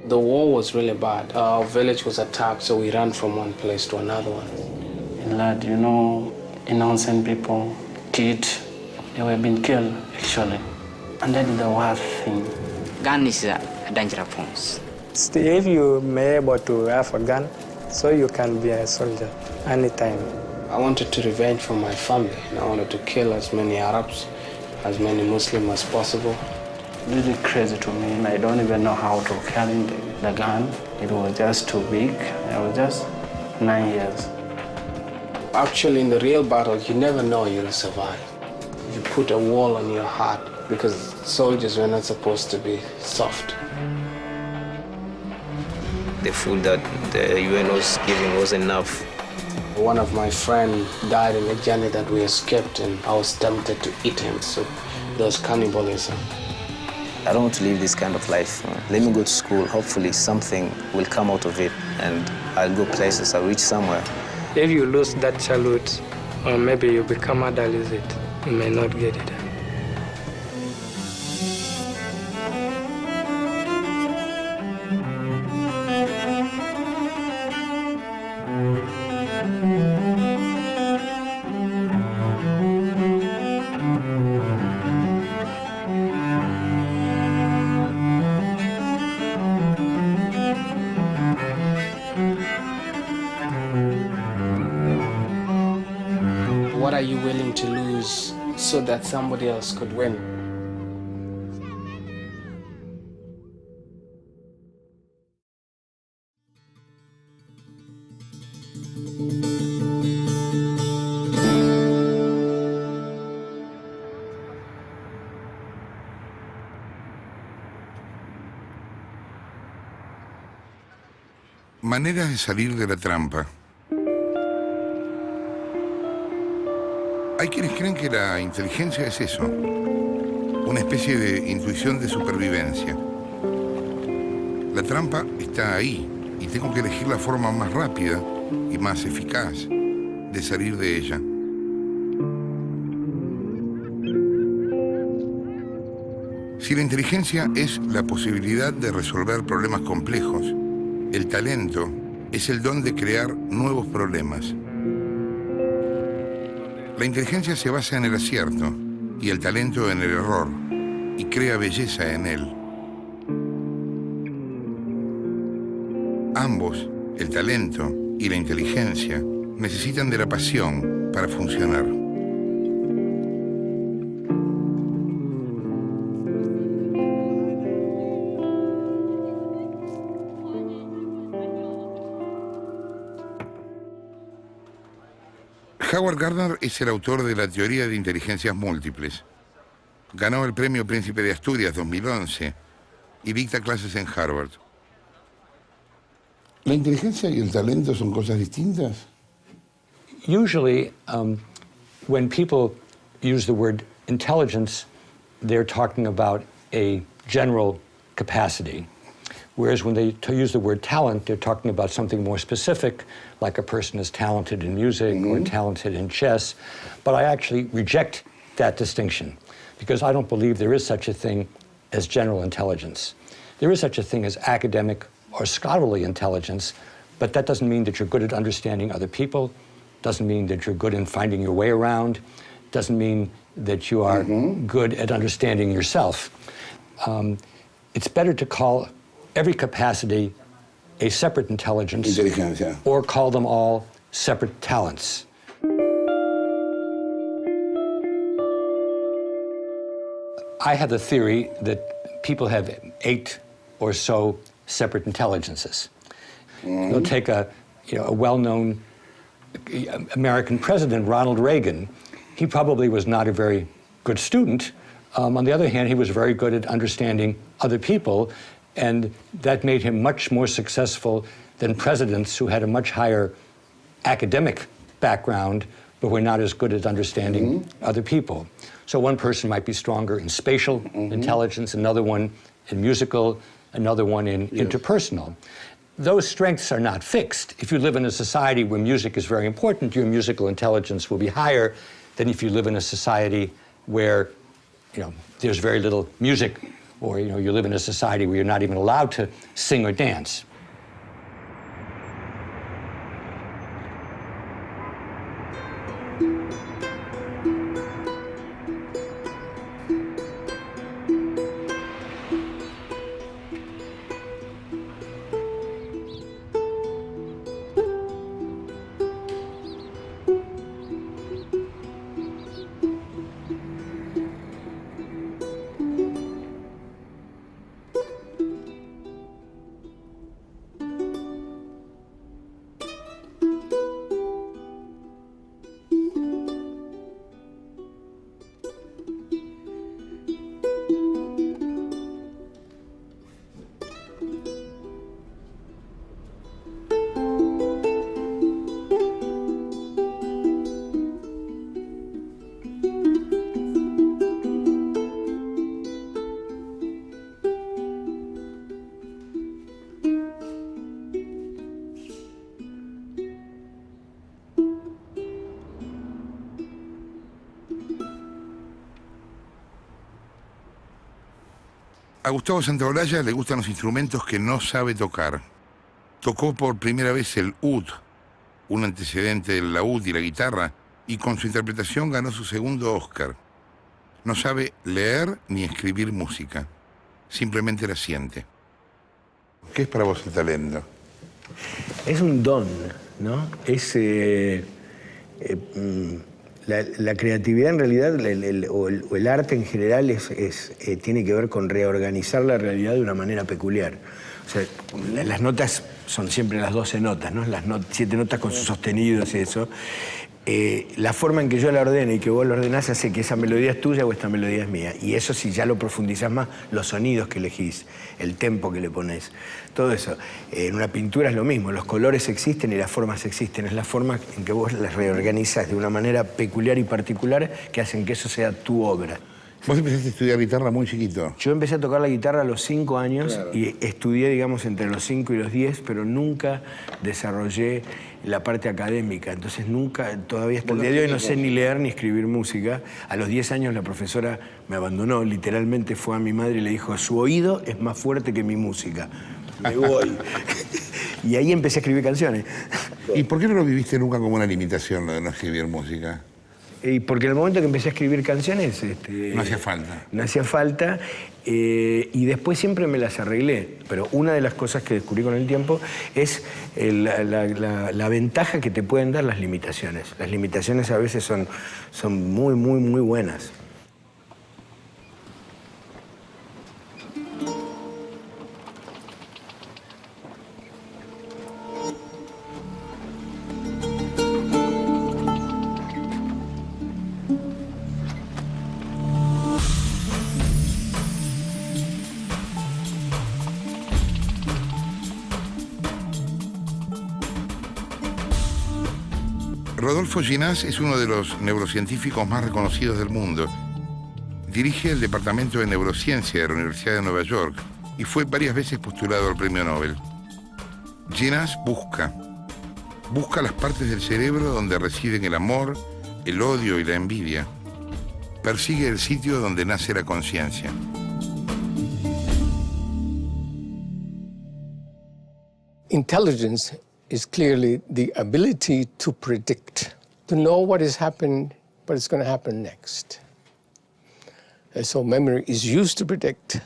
The war was really bad. Our village was attacked, so we ran from one place to another one. A lot, innocent people, kids, they were being killed, actually. And that is the worst thing. Gun is a dangerous form. If you may able to have a gun, so you can be a soldier anytime. I wanted to revenge for my family, and I wanted to kill as many Arabs, as many Muslims as possible. Really crazy to me, and I don't even know how to carry the gun. It was just too big. I was just 9 years. Actually, in the real battle, you never know you'll survive. You put a wall on your heart because soldiers were not supposed to be soft. The food that the UN was giving wasn't enough. One of my friends died in a journey that we escaped, and I was tempted to eat him, so there was cannibalism. I don't want to live this kind of life. Let me go to school. Hopefully something will come out of it, and I'll go places, I'll reach somewhere. If you lose that childhood, or maybe you become adult, you may not get it. What are you willing to lose so that somebody else could win? Maneras de salir de la trampa. Hay quienes creen que la inteligencia es eso, una especie de intuición de supervivencia. La trampa está ahí y tengo que elegir la forma más rápida y más eficaz de salir de ella. Si la inteligencia es la posibilidad de resolver problemas complejos, el talento es el don de crear nuevos problemas. La inteligencia se basa en el acierto y el talento en el error, y crea belleza en él. Ambos, el talento y la inteligencia, necesitan de la pasión para funcionar. Howard Gardner es el autor de la teoría de inteligencias múltiples. Ganó el premio Príncipe de Asturias 2011 y dicta clases en Harvard. ¿La inteligencia y el talento son cosas distintas? Usually, when people use the word intelligence, they're talking about a general capacity. Whereas when they use the word talent, they're talking about something more specific, like a person is talented in music or talented in chess. But I actually reject that distinction. because I don't believe there is such a thing as general intelligence. There is such a thing as academic or scholarly intelligence, but that doesn't mean that you're good at understanding other people, doesn't mean that you're good in finding your way around, doesn't mean that you are good at understanding yourself. It's better to call every capacity a separate intelligence Inteligencia. or call them all separate talents. I have the theory that people have 8 or so separate intelligences. They'll take a well-known American president, Ronald Reagan. He probably was not a very good student. On the other hand, he was very good at understanding other people, and that made him much more successful than presidents who had a much higher academic background, but were not as good at understanding other people. So one person might be stronger in spatial intelligence, another one in musical, another one in interpersonal. Those strengths are not fixed. If you live in a society where music is very important, your musical intelligence will be higher than if you live in a society where there's very little music, or you live in a society where you're not even allowed to sing or dance. A Gustavo Santaolalla le gustan los instrumentos que no sabe tocar. Tocó por primera vez el oud, un antecedente del laúd y la guitarra, y con su interpretación ganó su segundo Oscar. No sabe leer ni escribir música, simplemente la siente. ¿Qué es para vos el talento? Es un don, ¿no? Es la creatividad en realidad, o el arte en general, tiene que ver con reorganizar la realidad de una manera peculiar. O sea, las notas son siempre las 12 notas, ¿no? Las 7 notas con sus sostenidos y eso. La forma en que yo la ordene y que vos la ordenás hace que esa melodía es tuya o esta melodía es mía. Y eso, si ya lo profundizás más, los sonidos que elegís, el tempo que le ponés, todo eso. En una pintura es lo mismo, los colores existen y las formas existen. Es la forma en que vos las reorganizás de una manera peculiar y particular que hacen que eso sea tu obra. Vos empezaste a estudiar guitarra muy chiquito. Yo empecé a tocar la guitarra a los 5 años, claro, y estudié, digamos, entre los 5 y los 10, pero nunca desarrollé la parte académica. Entonces nunca, todavía hasta el día de hoy no sé ni leer ni escribir música. A los 10 años la profesora me abandonó, literalmente fue a mi madre y le dijo: su oído es más fuerte que mi música. Me voy. Y ahí empecé a escribir canciones. ¿Y por qué no lo viviste nunca como una limitación, lo de no escribir música? Y porque en el momento que empecé a escribir canciones... no hacía falta. No hacía falta, y después siempre me las arreglé. Pero una de las cosas que descubrí con el tiempo es la ventaja que te pueden dar las limitaciones. Las limitaciones a veces son muy, muy, muy buenas. Rodolfo Llinás es uno de los neurocientíficos más reconocidos del mundo. Dirige el Departamento de Neurociencia de la Universidad de Nueva York y fue varias veces postulado al premio Nobel. Llinás busca las partes del cerebro donde residen el amor, el odio y la envidia. persigue el sitio donde nace la conciencia. Intelligence is clearly the ability to predict, to know what has happened, what is going to happen next. And so memory is used to predict.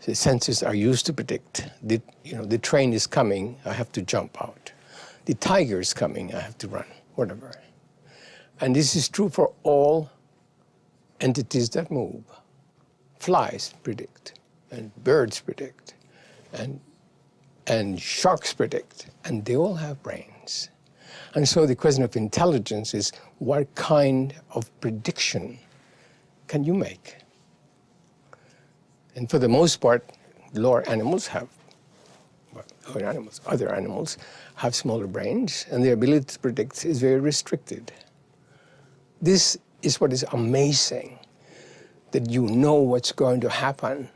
The senses are used to predict. The train is coming, I have to jump out. The tiger is coming, I have to run, whatever. And this is true for all entities that move. Flies predict, and birds predict, and sharks predict, and they all have brains. And so the question of intelligence is, what kind of prediction can you make? And for the most part, lower animals have, other animals have smaller brains, and their ability to predict is very restricted. This is what is amazing, that you know what's going to happen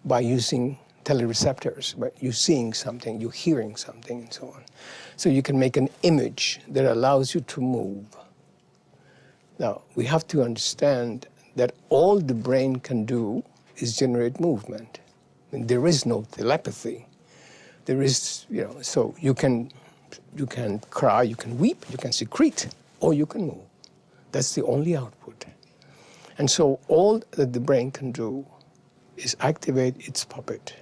by using telereceptors, by you seeing something, you hearing something, and so on. So you can make an image that allows you to move. Now, we have to understand that all the brain can do is generate movement. And there is no telepathy. There is, so you can cry, you can weep, you can secrete, or you can move. That's the only output. And so all that the brain can do is activate its puppet.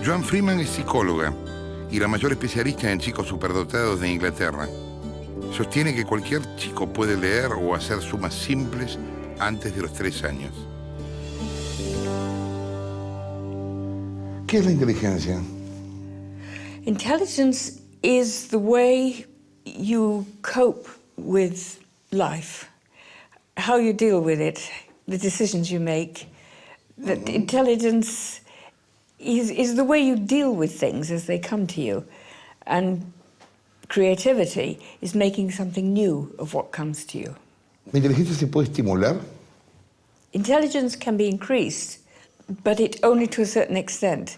Joan Freeman es psicóloga y la mayor especialista en chicos superdotados de Inglaterra. Sostiene que cualquier chico puede leer o hacer sumas simples antes de los 3 años. ¿Qué es la inteligencia? Intelligence is the way you cope with life, how you deal with it, the decisions you make. That intelligence is the way you deal with things as they come to you. And creativity is making something new of what comes to you. ¿La inteligencia se puede estimular? Intelligence can be increased, but it only to a certain extent.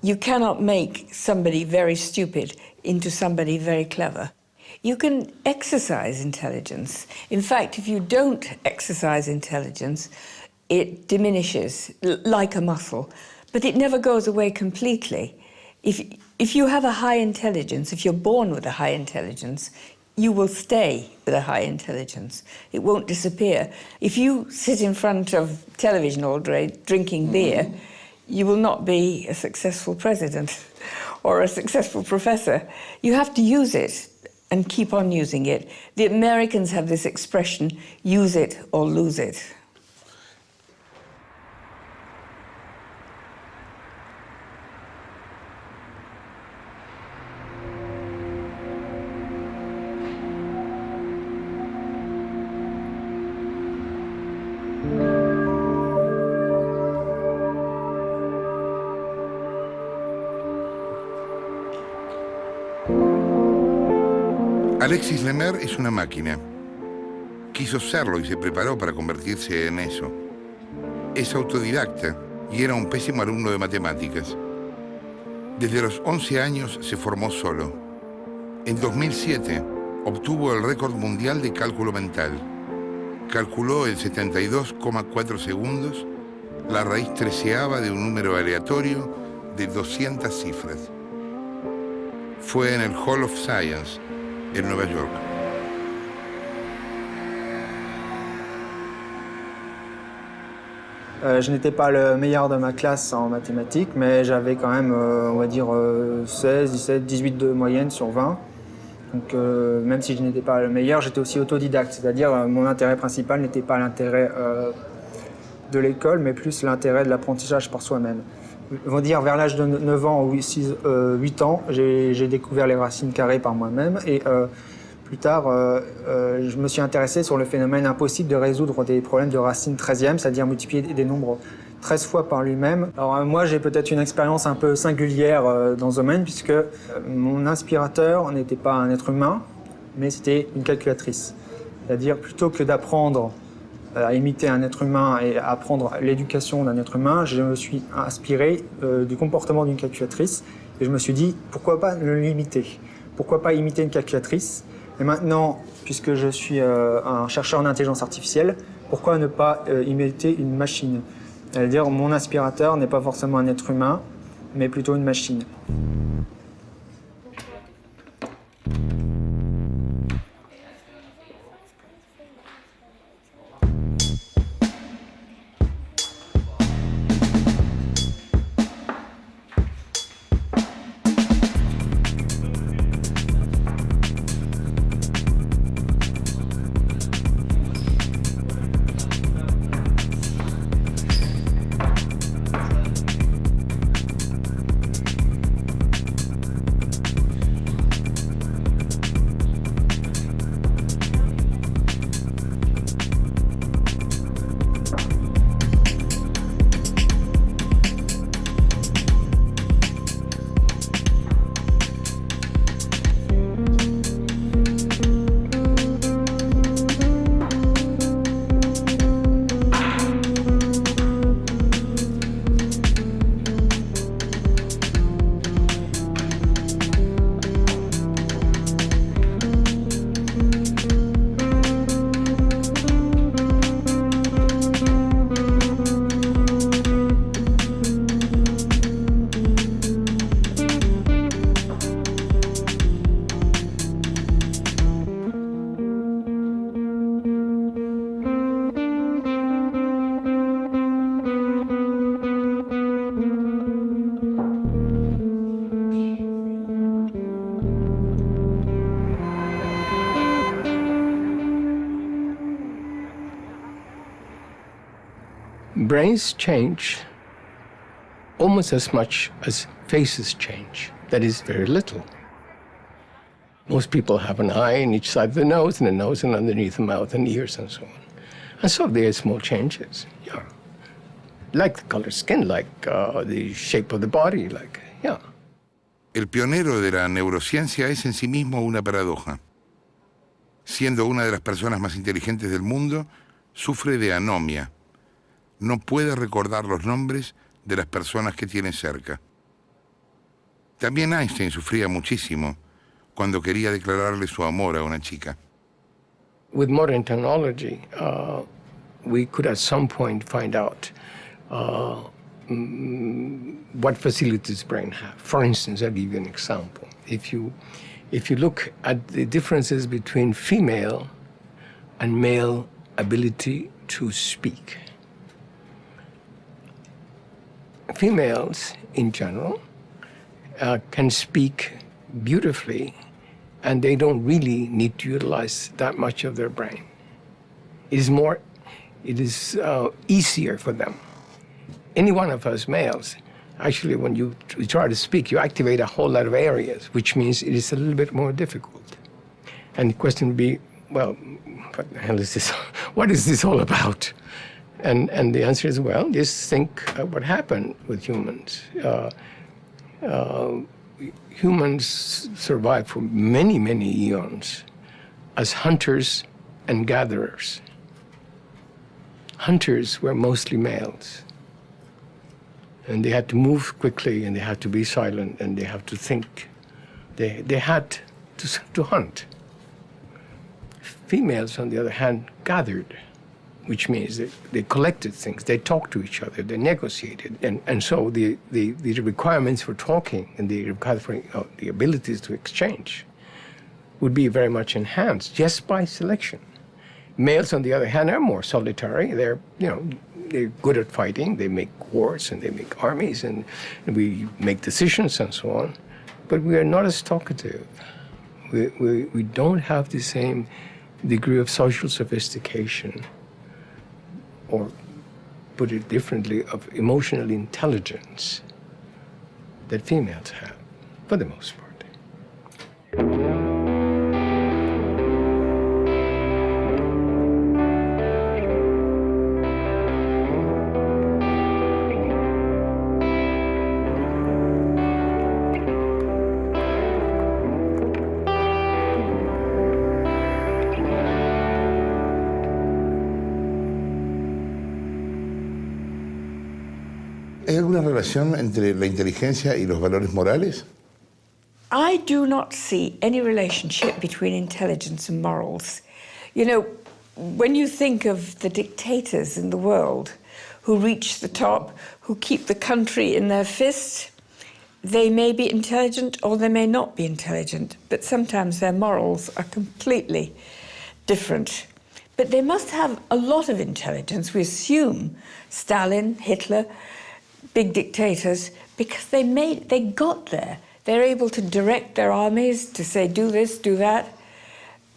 You cannot make somebody very stupid into somebody very clever. You can exercise intelligence. In fact, if you don't exercise intelligence, it diminishes like a muscle, but it never goes away completely. If you have a high intelligence, if you're born with a high intelligence, you will stay with a high intelligence. It won't disappear. If you sit in front of television all day drinking beer, you will not be a successful president or a successful professor. You have to use it and keep on using it. The Americans have this expression, use it or lose it. Alexis Lemer es una máquina. Quiso serlo y se preparó para convertirse en eso. Es autodidacta y era un pésimo alumno de matemáticas. Desde los 11 años se formó solo. En 2007 obtuvo el récord mundial de cálculo mental. Calculó en 72,4 segundos la raíz treceava de un número aleatorio de 200 cifras. Fue en el Hall of Science en Nueva York. Je n'étais pas le meilleur de ma classe en mathématiques, mais j'avais quand même, on va dire, 16, 17, 18 de moyenne sur 20. Donc même si je n'étais pas le meilleur, j'étais aussi autodidacte. C'est-à-dire mon intérêt principal n'était pas l'intérêt de l'école, mais plus l'intérêt de l'apprentissage par soi-même. On va dire vers l'âge de 9 ans ou 8 ans, j'ai découvert les racines carrées par moi-même. Et plus tard, je me suis intéressé sur le phénomène impossible de résoudre des problèmes de racine 13e, c'est-à-dire multiplier des nombres 13 fois par lui-même. Alors moi, j'ai peut-être une expérience un peu singulière dans ce domaine, puisque mon inspirateur n'était pas un être humain, mais c'était une calculatrice. C'est-à-dire, plutôt que d'apprendre à imiter un être humain et à apprendre l'éducation d'un être humain, je me suis inspiré du comportement d'une calculatrice, et je me suis dit, pourquoi pas l'imiter? Pourquoi pas imiter une calculatrice? Et maintenant, puisque je suis un chercheur en intelligence artificielle, pourquoi ne pas imiter une machine? C'est-à-dire, mon aspirateur n'est pas forcément un être humain, mais plutôt une machine. Brains change almost as much as faces change. That is very little. Most people have an eye in each side of the nose, and underneath the mouth, and ears, and so on. And so there are small changes, yeah. Like the color of skin, like the shape of the body, like, yeah. El pionero de la neurociencia es en sí mismo una paradoja. Siendo una de las personas más inteligentes del mundo, sufre de anomia. No puede recordar los nombres de las personas que tiene cerca. También Einstein sufría muchísimo cuando quería declararle su amor a una chica. With modern technology, we could at some point find out what facilities brain have. For instance, I'll give you an example. If you look at the differences between female and male ability to speak. Females, in general, can speak beautifully, and they don't really need to utilize that much of their brain. It is easier for them. Any one of us males, actually, when you try to speak, you activate a whole lot of areas, which means it is a little bit more difficult. And the question would be, well, what the hell is this? What is this all about? And the answer is, well, just think what happened with humans. Humans survived for many, many eons as hunters and gatherers. Hunters were mostly males. And they had to move quickly, and they had to be silent, and they had to think. They had to hunt. Females, on the other hand, gathered, which means they collected things, they talked to each other, they negotiated. And so the requirements for talking and the abilities to exchange would be very much enhanced just by selection. Males, on the other hand, are more solitary. They're, they're good at fighting. They make wars and they make armies and we make decisions and so on. But we are not as talkative. We don't have the same degree of social sophistication, or put it differently, of emotional intelligence that females have, for the most part. ¿Hay alguna relación entre la inteligencia y los valores morales? I do not see any relationship between intelligence and morals. You know, when you think of the dictators in the world who reach the top, who keep the country in their fists, they may be intelligent or they may not be intelligent, but sometimes their morals are completely different. But they must have a lot of intelligence, we assume. Stalin, Hitler, big dictators, because they got there. They're able to direct their armies to say, do this, do that,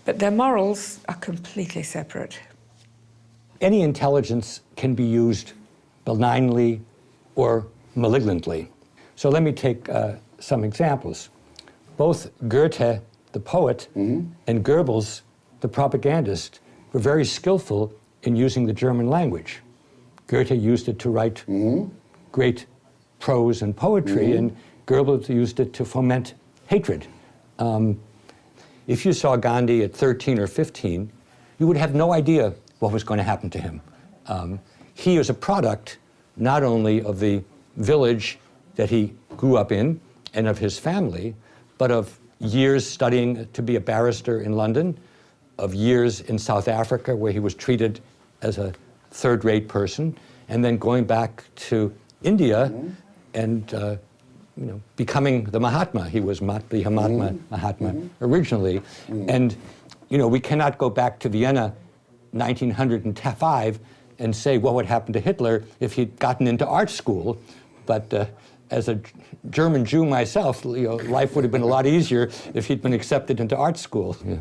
but their morals are completely separate. Any intelligence can be used benignly or malignantly. So let me take some examples. Both Goethe, the poet, and Goebbels, the propagandist, were very skillful in using the German language. Goethe used it to write great prose and poetry, and Goebbels used it to foment hatred. If you saw Gandhi at 13 or 15, you would have no idea what was going to happen to him. He is a product not only of the village that he grew up in and of his family, but of years studying to be a barrister in London, of years in South Africa where he was treated as a third-rate person, and then going back to India and becoming the Mahatma. He was the Mahatma originally. And we cannot go back to Vienna 1905 and say what would happen to Hitler if he'd gotten into art school. But as a German Jew myself, life would have been a lot easier if he'd been accepted into art school. Yeah.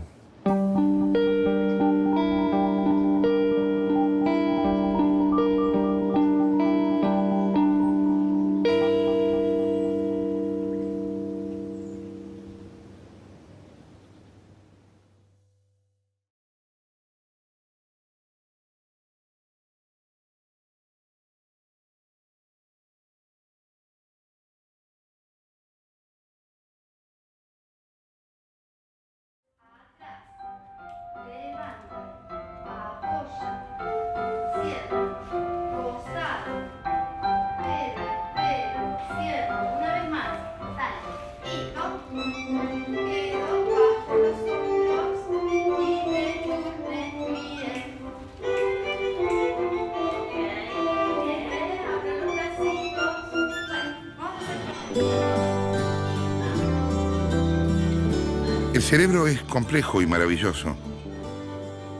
El cerebro es complejo y maravilloso.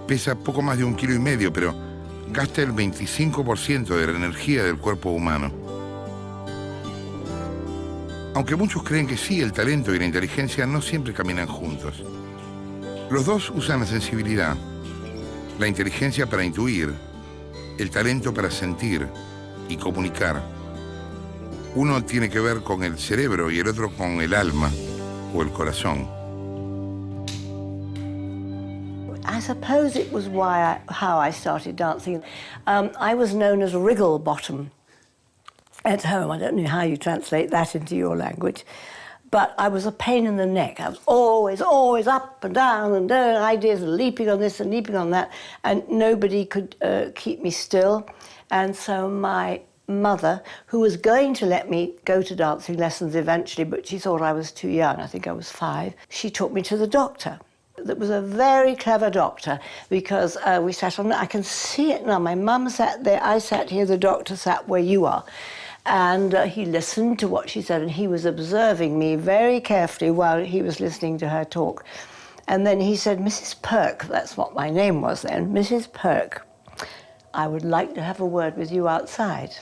Pesa poco más de 1,5 kilos, pero gasta el 25% de la energía del cuerpo humano. Aunque muchos creen que sí, el talento y la inteligencia no siempre caminan juntos. Los dos usan la sensibilidad, la inteligencia para intuir, el talento para sentir y comunicar. Uno tiene que ver con el cerebro y el otro con el alma o el corazón. I suppose it was how I started dancing. I was known as Wriggle Bottom at home. I don't know how you translate that into your language, but I was a pain in the neck. I was always up and down and ideas leaping on this and leaping on that, and nobody could keep me still. And so my mother, who was going to let me go to dancing lessons eventually, but she thought I was too young, I think I was 5, she took me to the doctor. That was a very clever doctor, because we sat on, I can see it now, my mum sat there, I sat here, the doctor sat where you are. And he listened to what she said, and he was observing me very carefully while he was listening to her talk. And then he said, Mrs. Perk, that's what my name was then, Mrs. Perk, I would like to have a word with you outside.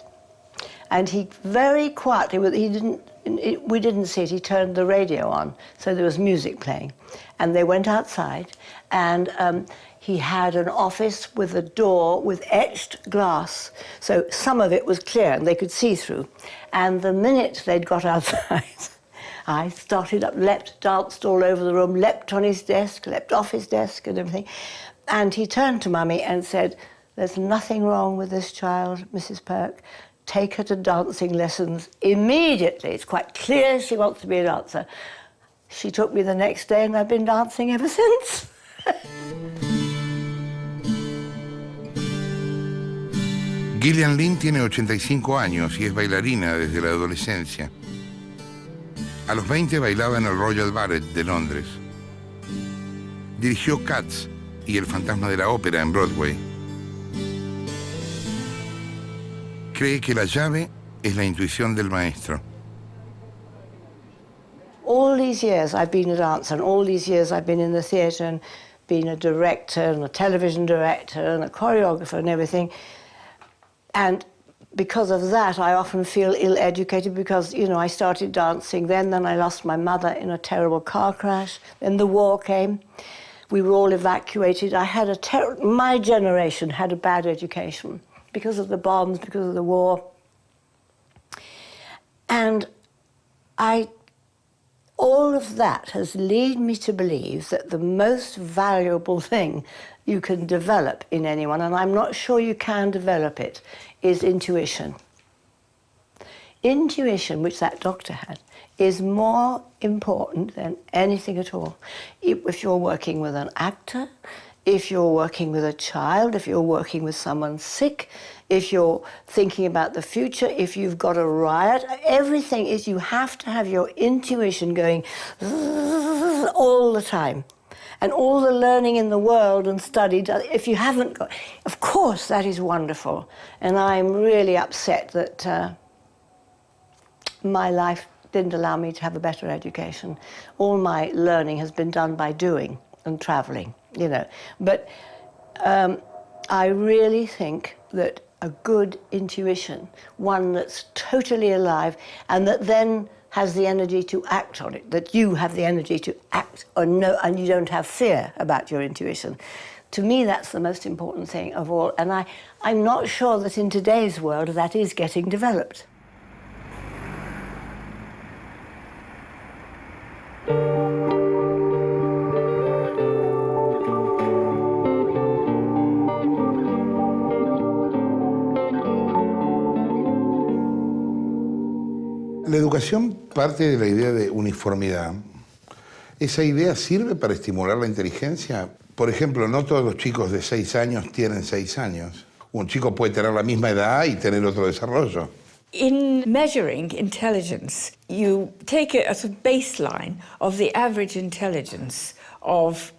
And he very quietly, we didn't see it, he turned the radio on, so there was music playing. And they went outside, and he had an office with a door with etched glass. So some of it was clear and they could see through. And the minute they'd got outside, I started up, leapt, danced all over the room, leapt on his desk, leapt off his desk and everything. And he turned to Mummy and said, "There's nothing wrong with this child, Mrs. Perk. Take her to dancing lessons immediately. It's quite clear she wants to be a dancer." She took me the next day and I've been dancing ever since. Gillian Lynn tiene 85 años y es bailarina desde la adolescencia. A los 20 bailaba en el Royal Ballet de Londres. Dirigió Cats y El fantasma de la ópera en Broadway. Cree que la llave es la intuición del maestro. All these years I've been a dancer, and all these years I've been in the theatre and been a director and a television director and a choreographer and everything. And because of that, I often feel ill-educated because, you know, I started dancing then I lost my mother in a terrible car crash. Then the war came. We were all evacuated. My generation had a bad education because of the bombs, because of the war. And all of that has led me to believe that the most valuable thing you can develop in anyone, and I'm not sure you can develop it, is intuition. Intuition, which that doctor had, is more important than anything at all. If you're working with an actor, if you're working with a child, if you're working with someone sick, if you're thinking about the future, if you've got a riot, everything is you have to have your intuition going all the time. And all the learning in the world and studied, if you haven't got, of course, that is wonderful. And I'm really upset that my life didn't allow me to have a better education. All my learning has been done by doing and traveling, you know. But I really think that a good intuition, one that's totally alive and that then has the energy to act on it, that you have the energy to act or know, and you don't have fear about your intuition. To me, that's the most important thing of all. And I'm not sure that in today's world that is getting developed. La educación parte de la idea de uniformidad. ¿Esa idea sirve para estimular la inteligencia? Por ejemplo, no todos los chicos de 6 años tienen 6 años. Un chico puede tener la misma edad y tener otro desarrollo. In measuring intelligence, you take it as a baseline of the average intelligence of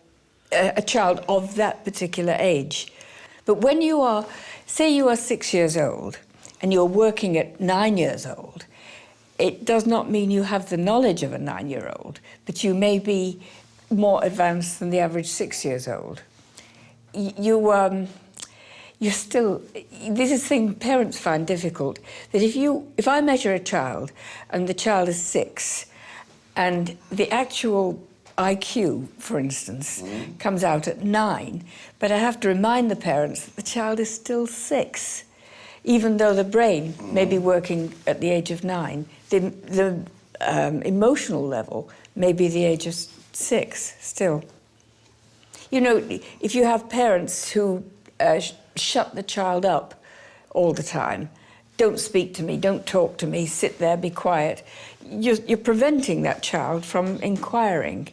a child of that particular age. But when you are, say you are 6 years old and you're working at 9 years old, it does not mean you have the knowledge of a 9-year-old, but you may be more advanced than the average 6 years old. You're still, this is a thing parents find difficult, that if I measure a child and the child is 6 and the actual IQ, for instance, comes out at 9, but I have to remind the parents that the child is still 6. Even though the brain may be working at the age of 9, the emotional level may be the age of 6 still. You know, if you have parents who shut the child up all the time, don't speak to me, don't talk to me, sit there, be quiet, you're preventing that child from inquiring,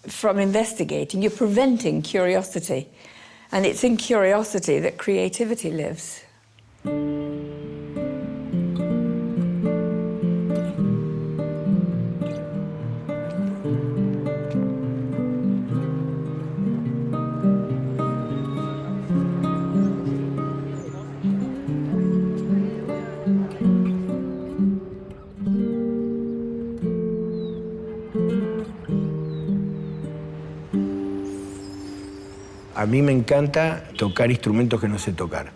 from investigating. You're preventing curiosity. And it's in curiosity that creativity lives. A mí me encanta tocar instrumentos que no sé tocar.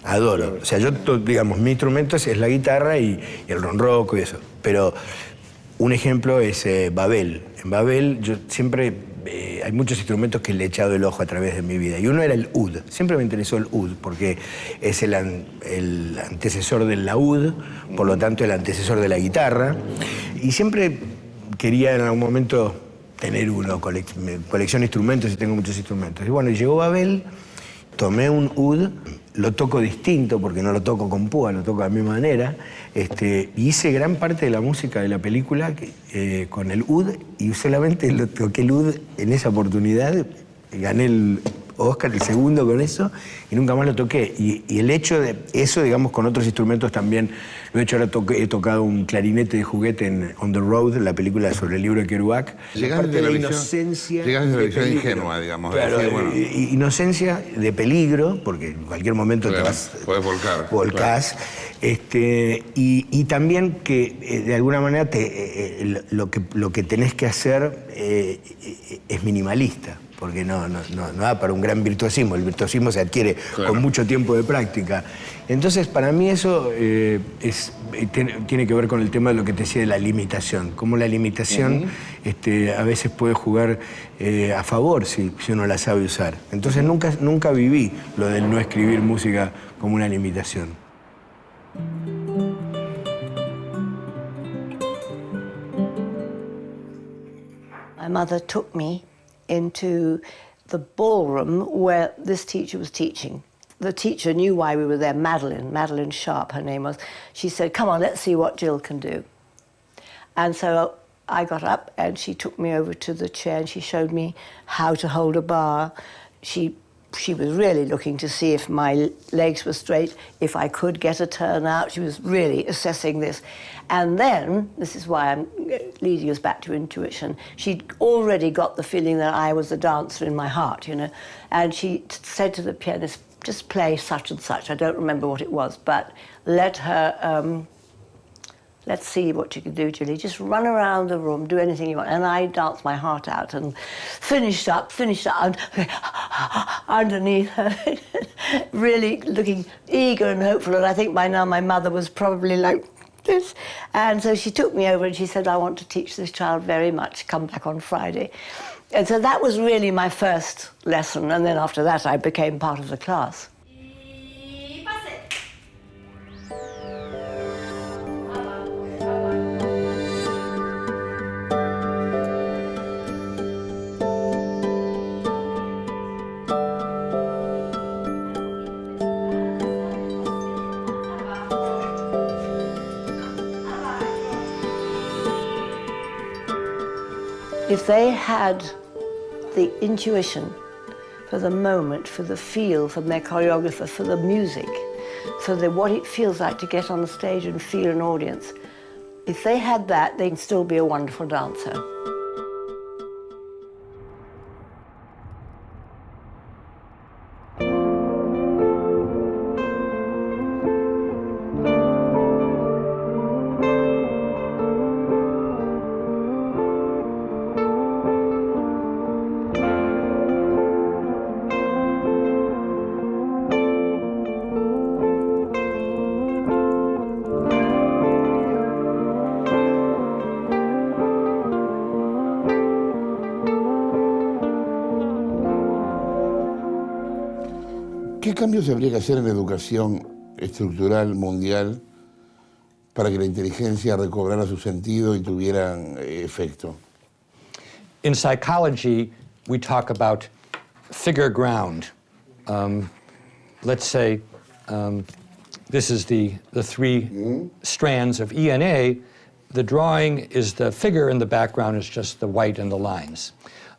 Adoro. O sea, yo, digamos, mi instrumento es la guitarra y el ronroco y eso. Pero un ejemplo es Babel. En Babel yo siempre... hay muchos instrumentos que le he echado el ojo a través de mi vida. Y uno era el oud. Siempre me interesó el oud porque es el antecesor del laúd, por lo tanto el antecesor de la guitarra. Y siempre quería en algún momento tener uno, colecciono instrumentos y tengo muchos instrumentos. Y bueno, llegó Babel, tomé un oud, lo toco distinto porque no lo toco con púa, lo toco a mi manera. Y hice gran parte de la música de la película con el oud y solamente lo toqué el oud en esa oportunidad. Gané el Oscar, el segundo con eso, y nunca más lo toqué. Y el hecho de eso, digamos, con otros instrumentos también lo he hecho. Ahora he tocado un clarinete de juguete en On the Road, la película sobre el libro de Kerouac. Llegaste de la inocencia. Llegaste de la visión ingenua, digamos. Claro, decir, bueno, inocencia de peligro, porque en cualquier momento te vas... Podés volcar. Volcás. Claro. Y también que, de alguna manera, lo que tenés que hacer es minimalista. Porque no da para un gran virtuosismo. El virtuosismo se adquiere con mucho tiempo de práctica. Entonces, para mí eso tiene que ver con el tema de lo que te decía de la limitación. Cómo la limitación a veces puede jugar a favor si uno la sabe usar. Entonces, nunca viví lo del no escribir música como una limitación. My mother took me into the ballroom where this teacher was teaching. The teacher knew why we were there, Madeline Sharp, her name was. She said, come on, let's see what Jill can do. And so I got up and she took me over to the chair and she showed me how to hold a bar. She was really looking to see if my legs were straight, if I could get a turn out. She was really assessing this. And then, this is why I'm leading us back to intuition, she'd already got the feeling that I was a dancer in my heart, you know. And she said to the pianist, just play such and such. I don't remember what it was, but let her, let's see what you can do, Julie. Just run around the room, do anything you want. And I danced my heart out and finished up underneath her, really looking eager and hopeful. And I think by now my mother was probably like this. And so she took me over and she said, I want to teach this child very much. Come back on Friday. And so that was really my first lesson. And then after that, I became part of the class. If they had the intuition for the moment, for the feel from their choreographer, for the music, for what it feels like to get on the stage and feel an audience, if they had that, they'd still be a wonderful dancer. ¿Qué cambios habría que hacer en la educación estructural mundial para que la inteligencia recobrara su sentido y tuviera efecto? In psychology, we talk about figure ground. Let's say this is the three strands of ENA. The drawing is the figure and the background is just the white and the lines.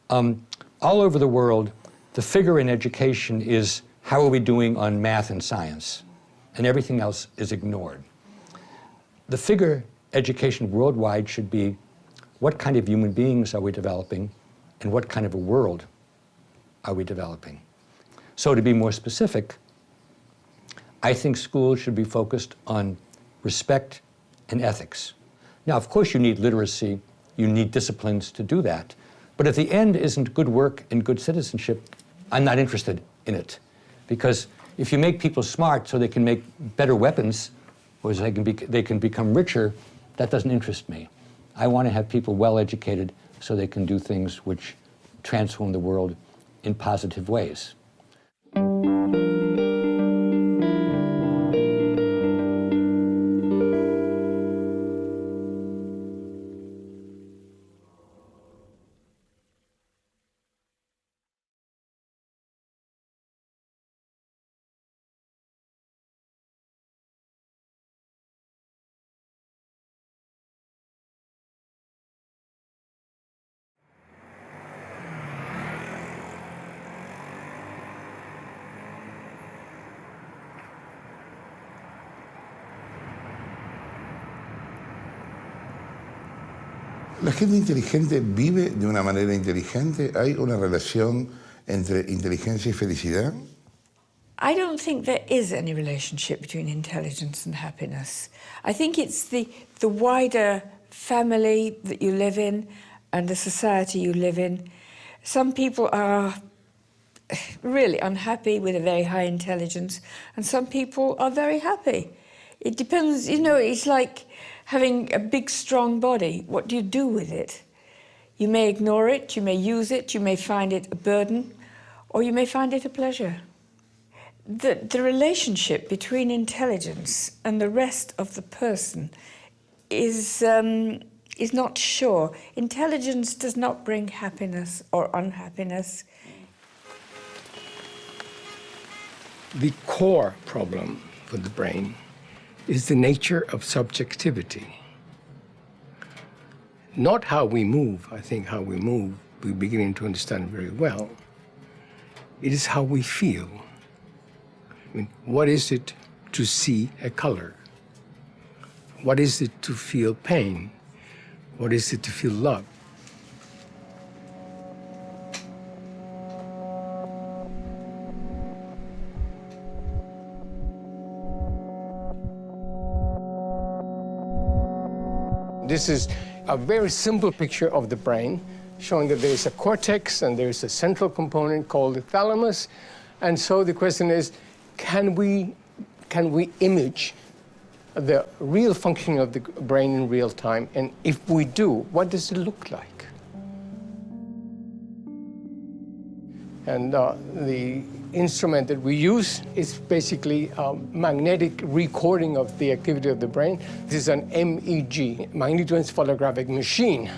All over the world, the figure in education is how are we doing on math and science? And everything else is ignored. The figure education worldwide should be what kind of human beings are we developing and what kind of a world are we developing? So to be more specific, I think schools should be focused on respect and ethics. Now, of course, you need literacy, you need disciplines to do that. But if the end isn't good work and good citizenship, I'm not interested in it. Because If you make people smart so they can make better weapons, or so they can become richer, that doesn't interest me. I want to have people well educated so they can do things which transform the world in positive ways. ¿La gente inteligente vive de una manera inteligente? ¿Hay una relación entre inteligencia y felicidad? I don't think there is any relationship between intelligence and happiness. I think it's the wider family that you live in and the society you live in. Some people are really unhappy with a very high intelligence, and some people are very happy. It depends, you know, it's like having a big, strong body. What do you do with it? You may ignore it, you may use it, you may find it a burden, or you may find it a pleasure. The relationship between intelligence and the rest of the person is not sure. Intelligence does not bring happiness or unhappiness. The core problem for the brain is the nature of subjectivity. Not how we move. I think how we move, we're beginning to understand very well. It is how we feel. I mean, what is it to see a color? What is it to feel pain? What is it to feel love? This is a very simple picture of the brain, showing that there is a cortex and there is a central component called the thalamus. And so the question is, can we image the real functioning of the brain in real time? And if we do, what does it look like? And the instrument that we use is basically a magnetic recording of the activity of the brain. This is an MEG, magnetoencephalographic machine.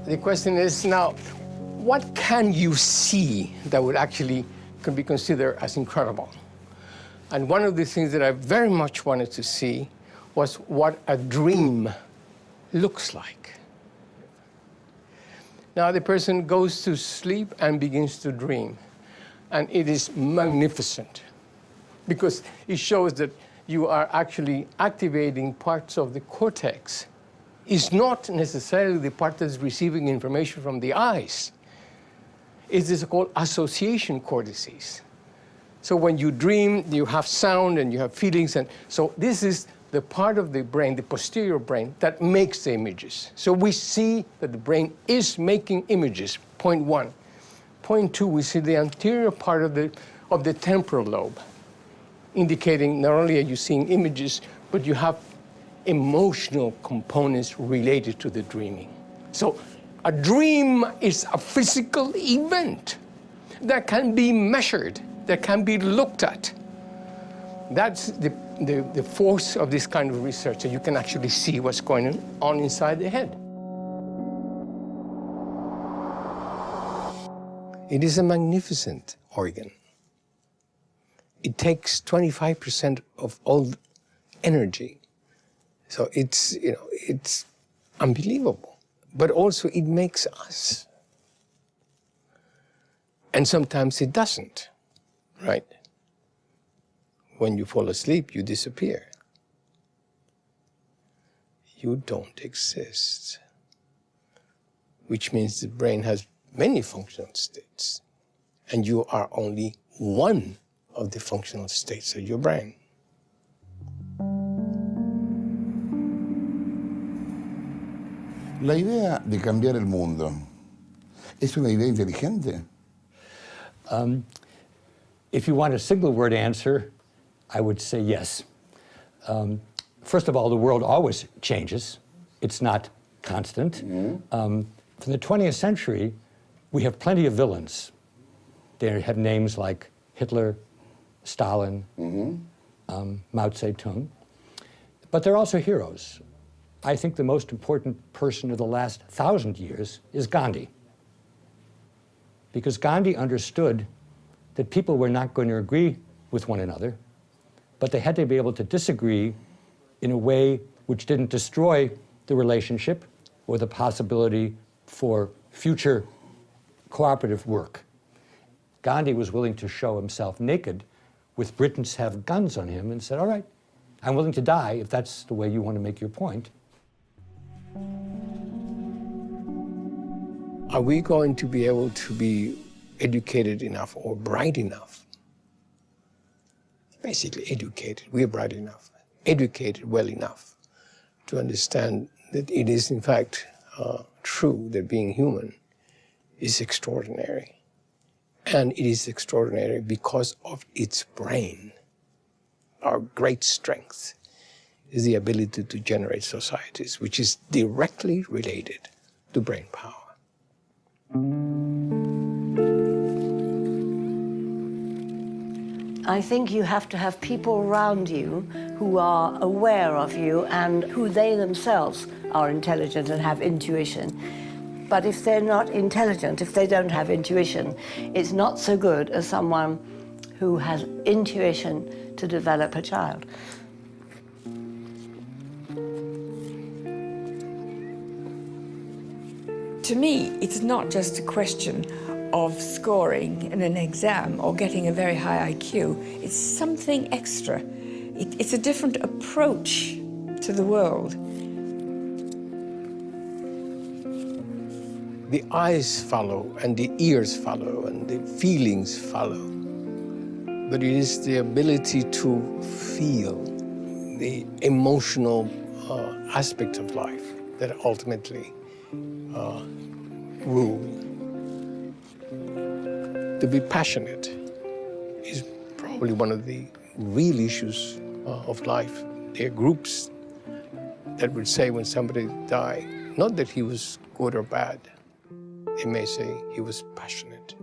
The question is now, what can you see that would actually can be considered as incredible? And one of the things that I very much wanted to see was what a dream looks like. Now the person goes to sleep and begins to dream. And it is magnificent because it shows that you are actually activating parts of the cortex. It's not necessarily the part that's receiving information from the eyes. It is called association cortices. So when you dream, you have sound and you have feelings. And so this is the part of the brain, the posterior brain, that makes the images. So we see that the brain is making images, point one. Point two, we see the anterior part of the temporal lobe, indicating not only are you seeing images, but you have emotional components related to the dreaming. So a dream is a physical event that can be measured, that can be looked at. That's the force of this kind of research, that you can actually see what's going on inside the head. It is a magnificent organ. It takes 25% of all energy. So it's, you know, it's unbelievable. But also it makes us. And sometimes it doesn't, right? When you fall asleep, you disappear. You don't exist. Which means the brain has many functional states, and you are only one of the functional states of your brain. La idea de cambiar el mundo, ¿es una idea inteligente? If you want a single word answer, I would say yes. First of all, the world always changes. It's not constant. From the 20th century, we have plenty of villains. They have names like Hitler, Stalin, Mao Zedong. But they're also heroes. I think the most important person of the last 1,000 years is Gandhi. Because Gandhi understood that people were not going to agree with one another, but they had to be able to disagree in a way which didn't destroy the relationship or the possibility for future cooperative work. Gandhi was willing to show himself naked with Britons have guns on him and said, all right, I'm willing to die if that's the way you want to make your point. Are we going to be able to be educated enough or bright enough? Basically educated, we're bright enough, educated well enough to understand that it is in fact true that being human is extraordinary. And it is extraordinary because of its brain. Our great strength is the ability to generate societies, which is directly related to brain power. I think you have to have people around you who are aware of you and who they themselves are intelligent and have intuition. But if they're not intelligent, if they don't have intuition, it's not so good as someone who has intuition to develop a child. To me, it's not just a question of scoring in an exam or getting a very high IQ. It's something extra. It's a different approach to the world. The eyes follow, and the ears follow, and the feelings follow. But it is the ability to feel the emotional aspect of life that ultimately rule. To be passionate is probably one of the real issues of life. There are groups that would say when somebody died, not that he was good or bad, they may say he was passionate.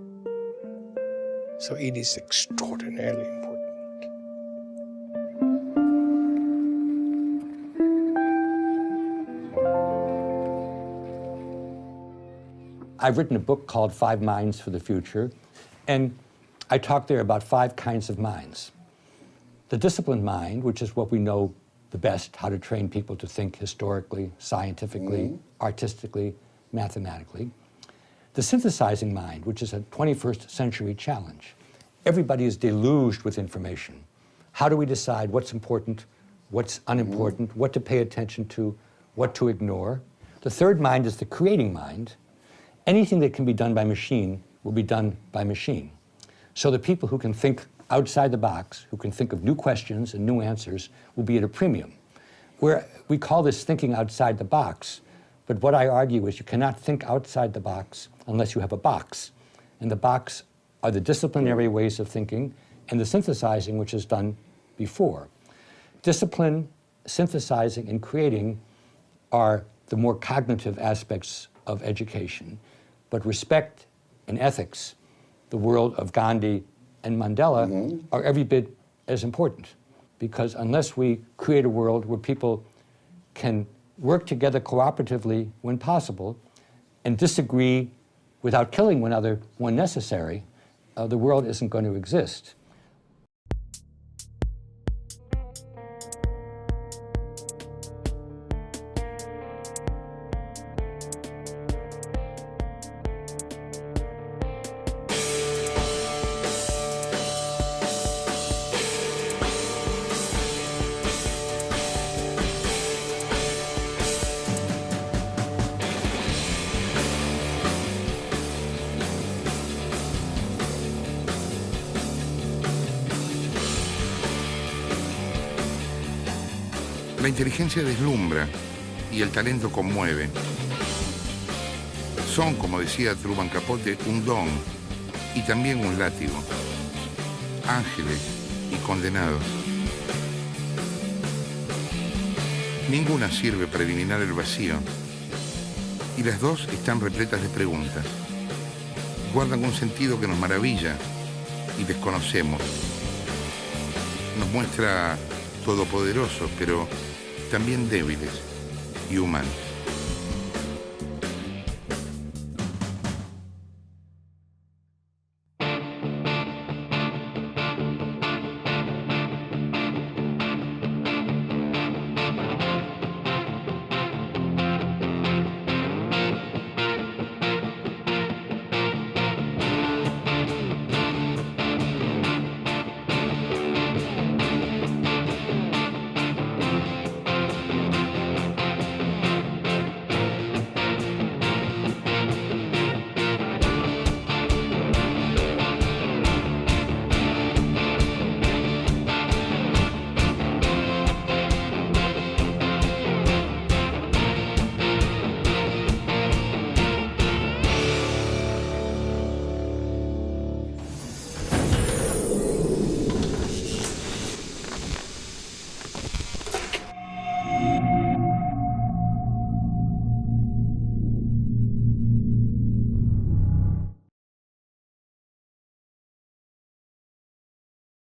So it is extraordinarily important. I've written a book called 5 Minds for the Future, and I talk there about 5 kinds of minds. The disciplined mind, which is what we know the best, how to train people to think historically, scientifically, artistically, mathematically. The synthesizing mind, which is a 21st century challenge. Everybody is deluged with information. How do we decide what's important, what's unimportant, what to pay attention to, what to ignore? The third mind is the creating mind. Anything that can be done by machine will be done by machine. So the people who can think outside the box, who can think of new questions and new answers, will be at a premium. We call this thinking outside the box, but what I argue is you cannot think outside the box unless you have a box. And the box are the disciplinary ways of thinking and the synthesizing, which is done before. Discipline, synthesizing, and creating are the more cognitive aspects of education. But respect and ethics, the world of Gandhi and Mandela, are every bit as important. Because unless we create a world where people can work together cooperatively when possible and disagree without killing one another when necessary, the world isn't going to exist. La inteligencia deslumbra y el talento conmueve. Son, como decía Truman Capote, un don y también un látigo. ángeles y condenados. Ninguna sirve para eliminar el vacío, y las dos están repletas de preguntas. Guardan un sentido que nos maravilla y desconocemos. Nos muestra todopoderosos, pero también débiles y humanos.